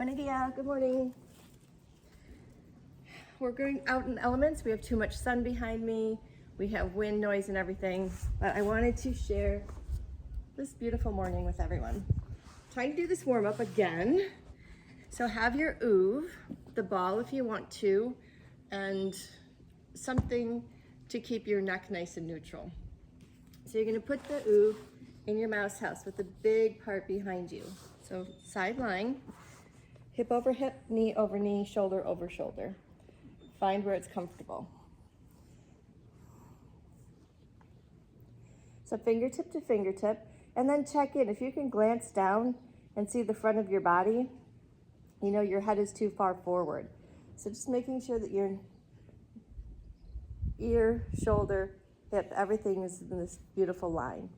Buenos dias, good morning. We're going out in elements. We have too much sun behind me. We have wind noise and everything, but I wanted to share this beautiful morning with everyone. Trying to do this warm up again. So have your oov, the ball if you want to, and something to keep your neck nice and neutral. So you're gonna put the oov in your mouse house with the big part behind you. So side lying, hip over hip, knee over knee, shoulder over shoulder. Find where it's comfortable. So fingertip to fingertip, and then check in. If you can glance down and see the front of your body, you know your head is too far forward. So just making sure that your ear, shoulder, hip, everything is in this beautiful line.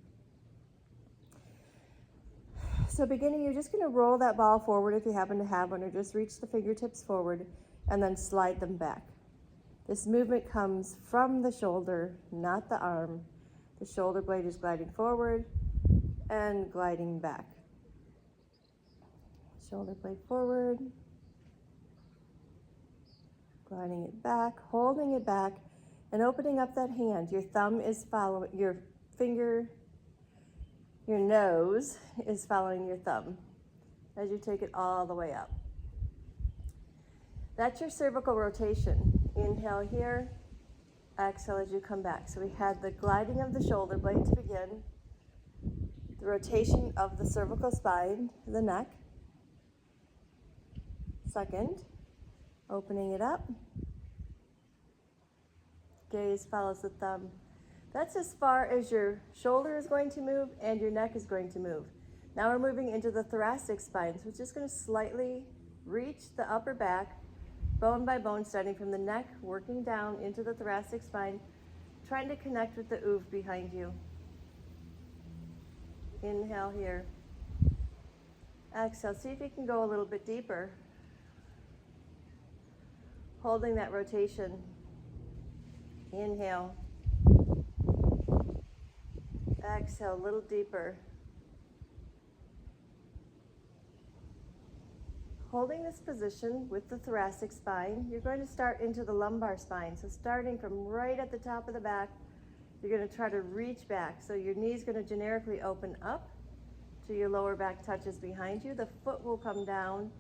So beginning, you're just gonna roll that ball forward if you happen to have one, or just reach the fingertips forward and then slide them back. This movement comes from the shoulder, not the arm. The shoulder blade is gliding forward and gliding back. Shoulder blade forward, gliding it back, holding it back, and opening up that hand. Your thumb is following, your finger, your nose is following your thumb as you take it all the way up. That's your cervical rotation. Inhale here, exhale as you come back. So we had the gliding of the shoulder blade to begin, the rotation of the cervical spine to the neck. Second, opening it up. Gaze follows the thumb. That's as far as your shoulder is going to move and your neck is going to move. Now we're moving into the thoracic spine. So we're just going to slightly reach the upper back, bone by bone, starting from the neck, working down into the thoracic spine, trying to connect with the oov behind you. Inhale here. Exhale. See if you can go a little bit deeper. Holding that rotation. Inhale. Exhale, a little deeper. Holding this position with the thoracic spine, you're going to start into the lumbar spine. So starting from right at the top of the back, you're going to try to reach back. So your knee's going to generically open up to your lower back touches behind you. The foot will come down.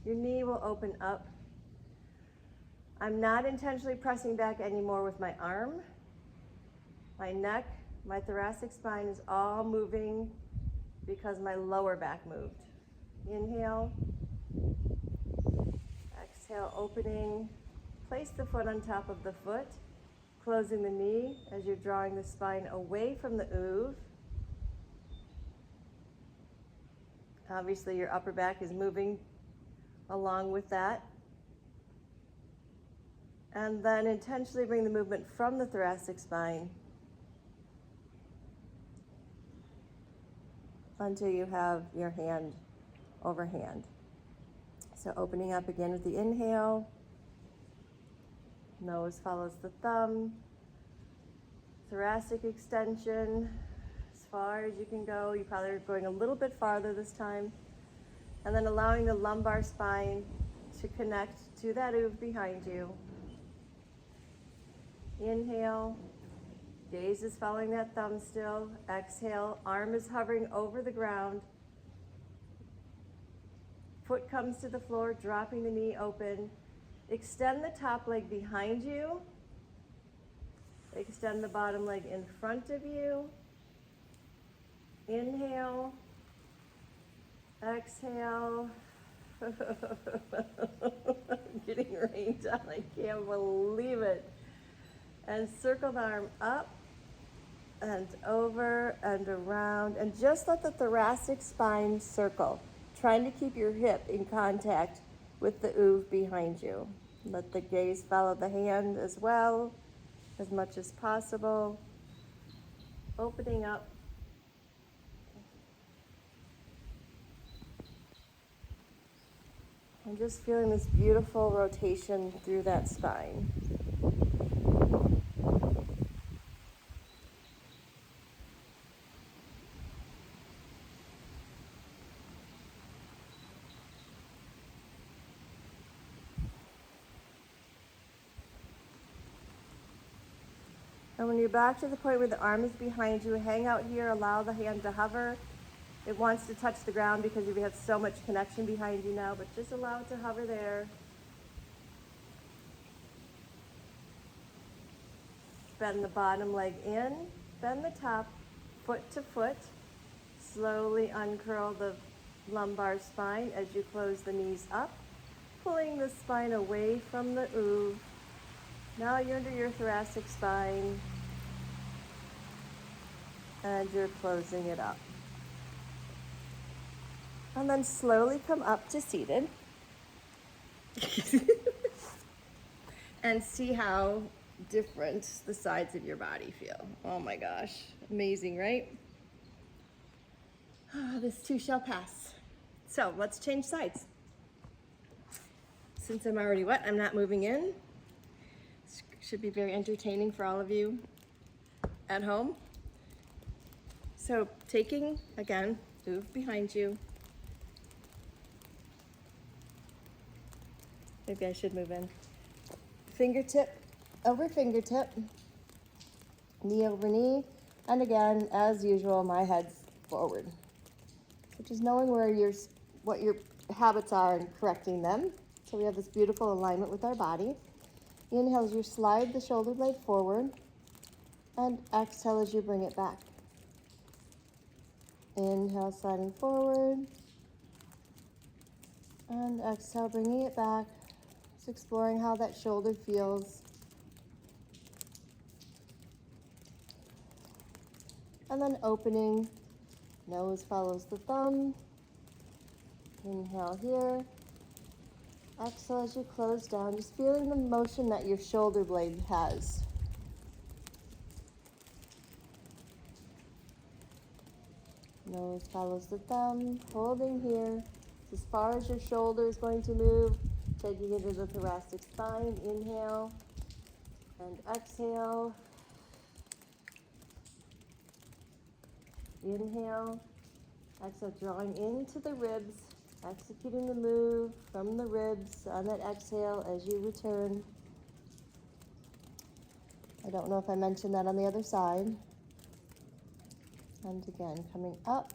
Your knee will open up. I'm not intentionally pressing back anymore with my arm. My neck, my thoracic spine is all moving because my lower back moved. Inhale. Exhale, opening. Place the foot on top of the foot, closing the knee as you're drawing the spine away from the oov. Obviously, your upper back is moving along with that. And then intentionally bring the movement from the thoracic spine until you have your hand over hand. So opening up again with the inhale. Nose follows the thumb. Thoracic extension as far as you can go. You probably are going a little bit farther this time. And then allowing the lumbar spine to connect to that oov behind you. Inhale. Gaze is following that thumb still. Exhale. Arm is hovering over the ground. Foot comes to the floor, dropping the knee open. Extend the top leg behind you. Extend the bottom leg in front of you. Inhale. Exhale. I'm getting rained on. I can't believe it. And circle the arm up and over and around. And just let the thoracic spine circle, trying to keep your hip in contact with the oov behind you. Let the gaze follow the hand as well, as much as possible. Opening up. And just feeling this beautiful rotation through that spine. And when you're back to the point where the arm is behind you, hang out here, allow the hand to hover. It wants to touch the ground because you have so much connection behind you now, but just allow it to hover there. Bend the bottom leg in, bend the top, foot to foot. Slowly uncurl the lumbar spine as you close the knees up, pulling the spine away from the oov. Now you're under your thoracic spine, and you're closing it up. And then slowly come up to seated. And see how different the sides of your body feel. Oh my gosh, amazing, right? This too shall pass. So let's change sides. Since I'm already wet, I'm not moving in. This should be very entertaining for all of you at home. So taking, again, move behind you. Maybe I should move in. Fingertip over fingertip, knee over knee, and again, as usual, my head's forward. So just knowing what your habits are and correcting them. So we have this beautiful alignment with our body. Inhale as you slide the shoulder blade forward, and exhale as you bring it back. Inhale, sliding forward, and exhale, bringing it back. Just exploring how that shoulder feels. And then opening, nose follows the thumb. Inhale here. Exhale as you close down, just feeling the motion that your shoulder blade has. Nose follows the thumb, holding here. As far as your shoulder is going to move, taking it to the thoracic spine. Inhale and exhale. Inhale, exhale, drawing into the ribs, executing the move from the ribs on that exhale as you return. I don't know if I mentioned that on the other side. And again, coming up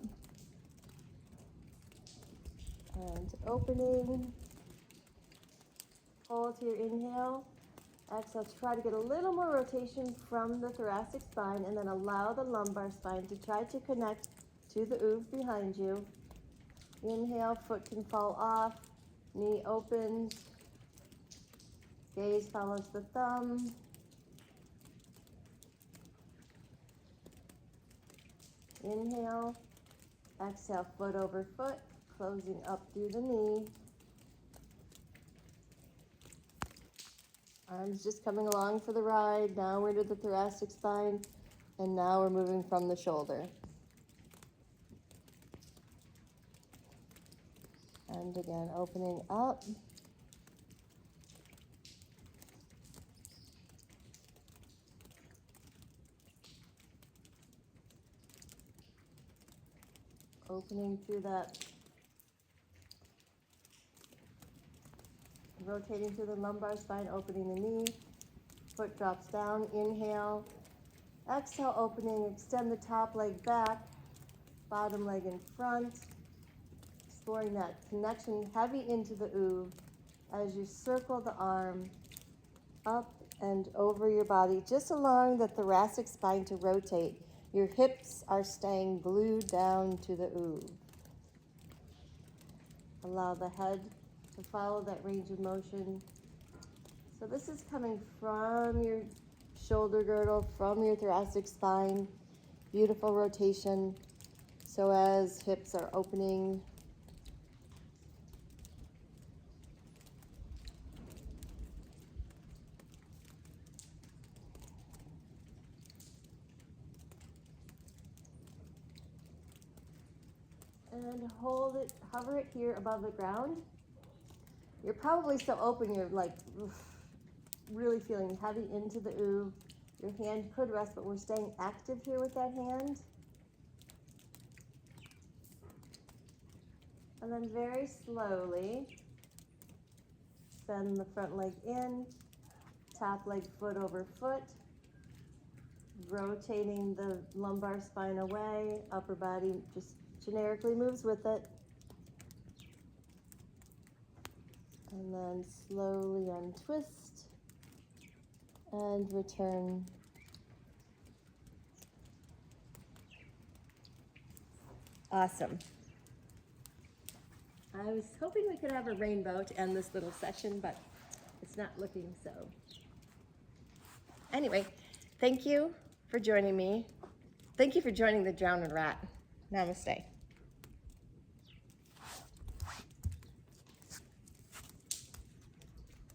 and opening. Hold your inhale. Exhale, try to get a little more rotation from the thoracic spine, and then allow the lumbar spine to try to connect to the oov behind you. Inhale, foot can fall off, knee opens, gaze follows the thumb. Inhale, exhale, foot over foot, closing up through the knee. Arms just coming along for the ride. Now we're to the thoracic spine, and now we're moving from the shoulder. And again, opening up. Opening through that, rotating through the lumbar spine, opening the knee, foot drops down, inhale, exhale, opening, extend the top leg back, bottom leg in front, exploring that connection heavy into the oov as you circle the arm up and over your body, just allowing the thoracic spine to rotate. Your hips are staying glued down to the oov. Allow the head to follow that range of motion. So this is coming from your shoulder girdle, from your thoracic spine. Beautiful rotation. So as hips are opening, and hold it, hover it here above the ground. You're probably so open, you're like really feeling heavy into the oov. Your hand could rest, but we're staying active here with that hand. And then very slowly, bend the front leg in, top leg foot over foot. rotating the lumbar spine away, upper body just generically moves with it. And then slowly untwist and return. Awesome. I was hoping we could have a rainbow to end this little session, but it's not looking so. Anyway, thank you for joining me. Thank you for joining the Drowning Rat. Namaste.